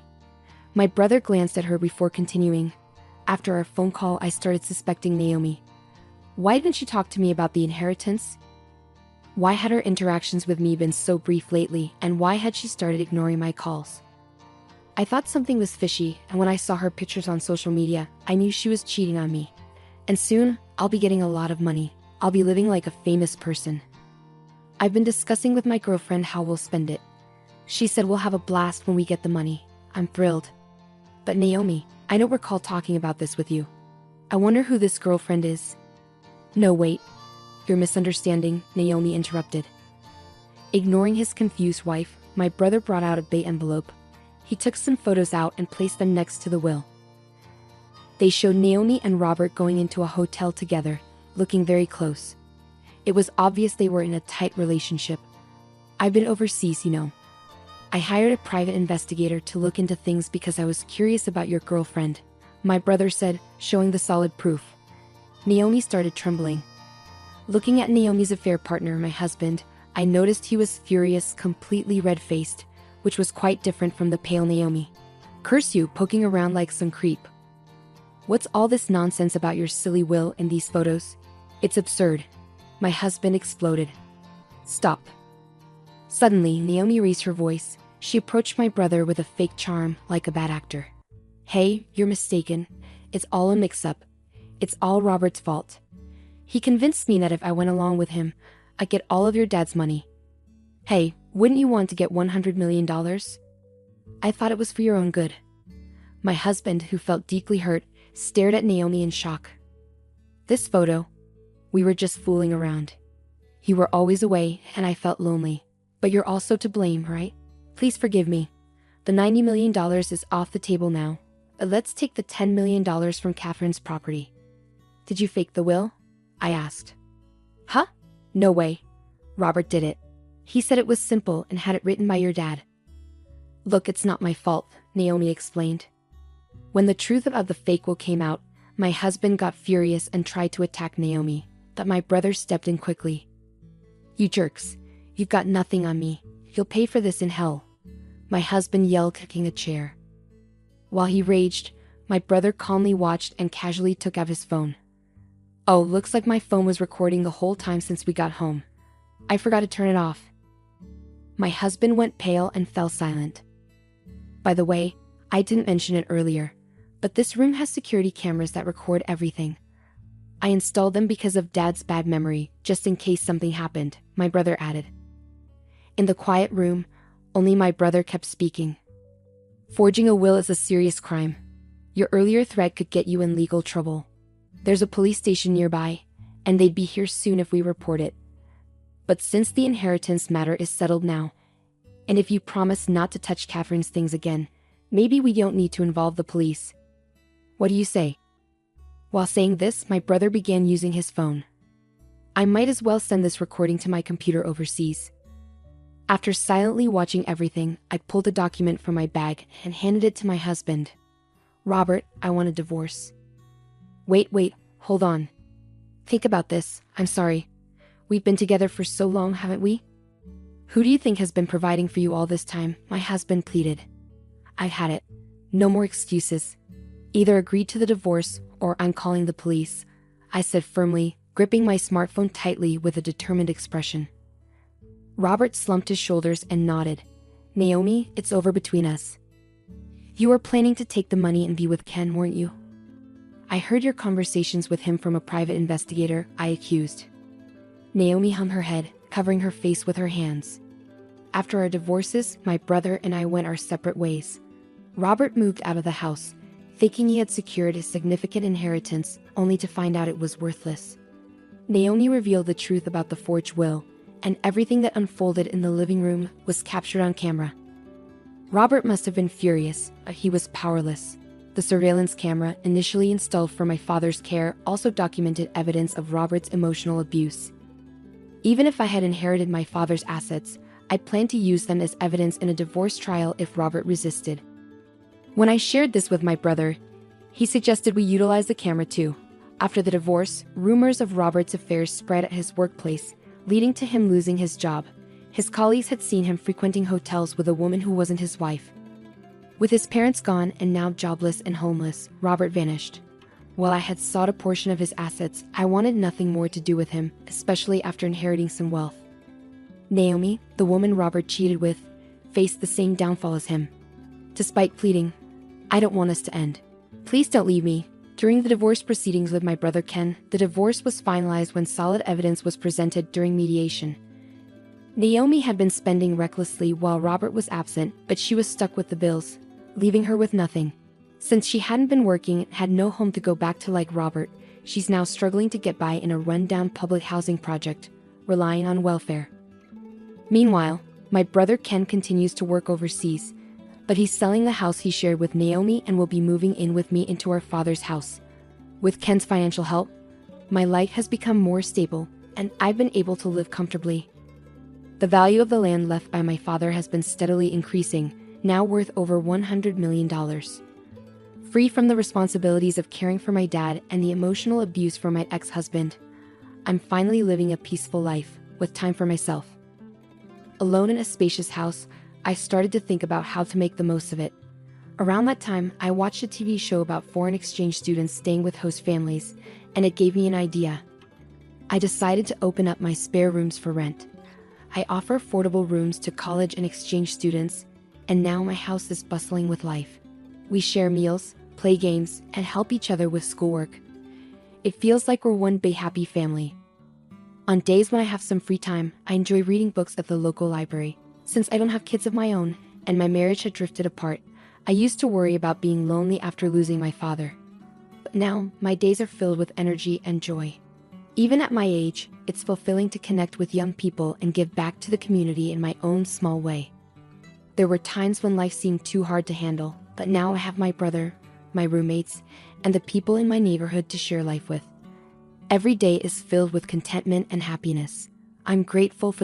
My brother glanced at her before continuing. After our phone call, I started suspecting Naomi. Why didn't she talk to me about the inheritance? Why had her interactions with me been so brief lately, and why had she started ignoring my calls? I thought something was fishy, and when I saw her pictures on social media, I knew she was cheating on me. And soon, I'll be getting a lot of money. I'll be living like a famous person. I've been discussing with my girlfriend how we'll spend it. She said we'll have a blast when we get the money. I'm thrilled. But Naomi, I don't recall talking about this with you. I wonder who this girlfriend is. No, wait. You're misunderstanding, Naomi interrupted. Ignoring his confused wife, my brother brought out a bait envelope. He took some photos out and placed them next to the will. They showed Naomi and Robert going into a hotel together, looking very close. It was obvious they were in a tight relationship. I've been overseas, you know. I hired a private investigator to look into things because I was curious about your girlfriend, my brother said, showing the solid proof. Naomi started trembling. Looking at Naomi's affair partner, my husband, I noticed he was furious, completely red-faced, which was quite different from the pale Naomi. Curse you, poking around like some creep. What's all this nonsense about your silly will in these photos? It's absurd. My husband exploded. Stop. Suddenly, Naomi raised her voice. She approached my brother with a fake charm, like a bad actor. Hey, you're mistaken. It's all a mix-up. It's all Robert's fault. He convinced me that if I went along with him, I'd get all of your dad's money. Hey, wouldn't you want to get $100 million? I thought it was for your own good. My husband, who felt deeply hurt, stared at Naomi in shock. This photo, we were just fooling around. You were always away, and I felt lonely. But you're also to blame, right? Please forgive me. The $90 million is off the table now. Let's take the $10 million from Catherine's property. Did you fake the will? I asked. Huh? No way. Robert did it. He said it was simple and had it written by your dad. Look, it's not my fault, Naomi explained. When the truth about the fake will came out, my husband got furious and tried to attack Naomi, but my brother stepped in quickly. You jerks. You've got nothing on me. You'll pay for this in hell. My husband yelled, kicking a chair. While he raged, my brother calmly watched and casually took out his phone. Oh, looks like my phone was recording the whole time since we got home. I forgot to turn it off. My husband went pale and fell silent. By the way, I didn't mention it earlier, but this room has security cameras that record everything. I installed them because of Dad's bad memory, just in case something happened, my brother added. In the quiet room, only my brother kept speaking. Forging a will is a serious crime. Your earlier threat could get you in legal trouble. There's a police station nearby, and they'd be here soon if we report it. But since the inheritance matter is settled now, and if you promise not to touch Catherine's things again, maybe we don't need to involve the police. What do you say? While saying this, my brother began using his phone. I might as well send this recording to my computer overseas. After silently watching everything, I pulled a document from my bag and handed it to my husband. Robert, I want a divorce. Wait, hold on. Think about this. I'm sorry. We've been together for so long, haven't we? Who do you think has been providing for you all this time? My husband pleaded. I've had it. No more excuses. Either agree to the divorce or I'm calling the police, I said firmly, gripping my smartphone tightly with a determined expression. Robert slumped his shoulders and nodded. Naomi, it's over between us. You were planning to take the money and be with Ken, weren't you? I heard your conversations with him from a private investigator, I accused. Naomi hung her head, covering her face with her hands. After our divorces, my brother and I went our separate ways. Robert moved out of the house, thinking he had secured a significant inheritance, only to find out it was worthless. Naomi revealed the truth about the forged will, and everything that unfolded in the living room was captured on camera. Robert must have been furious, but he was powerless. The surveillance camera, initially installed for my father's care, also documented evidence of Robert's emotional abuse. Even if I had inherited my father's assets, I planned to use them as evidence in a divorce trial if Robert resisted. When I shared this with my brother, he suggested we utilize the camera too. After the divorce, rumors of Robert's affairs spread at his workplace, leading to him losing his job. His colleagues had seen him frequenting hotels with a woman who wasn't his wife. With his parents gone and now jobless and homeless, Robert vanished. While I had sought a portion of his assets, I wanted nothing more to do with him, especially after inheriting some wealth. Naomi, the woman Robert cheated with, faced the same downfall as him. Despite pleading, "I don't want us to end. Please don't leave me." During the divorce proceedings with my brother Ken, the divorce was finalized when solid evidence was presented during mediation. Naomi had been spending recklessly while Robert was absent, but she was stuck with the bills, leaving her with nothing. Since she hadn't been working and had no home to go back to like Robert, she's now struggling to get by in a rundown public housing project, relying on welfare. Meanwhile, my brother Ken continues to work overseas, but he's selling the house he shared with Naomi and will be moving in with me into our father's house. With Ken's financial help, my life has become more stable, and I've been able to live comfortably. The value of the land left by my father has been steadily increasing, now worth over $100 million. Free from the responsibilities of caring for my dad and the emotional abuse from my ex-husband, I'm finally living a peaceful life, with time for myself. Alone in a spacious house, I started to think about how to make the most of it. Around that time, I watched a TV show about foreign exchange students staying with host families, and it gave me an idea. I decided to open up my spare rooms for rent. I offer affordable rooms to college and exchange students, and now my house is bustling with life. We share meals, play games, and help each other with schoolwork. It feels like we're one big happy family. On days when I have some free time, I enjoy reading books at the local library. Since I don't have kids of my own, and my marriage had drifted apart, I used to worry about being lonely after losing my father. But now, my days are filled with energy and joy. Even at my age, it's fulfilling to connect with young people and give back to the community in my own small way. There were times when life seemed too hard to handle, but now I have my brother, my roommates, and the people in my neighborhood to share life with. Every day is filled with contentment and happiness. I'm grateful for the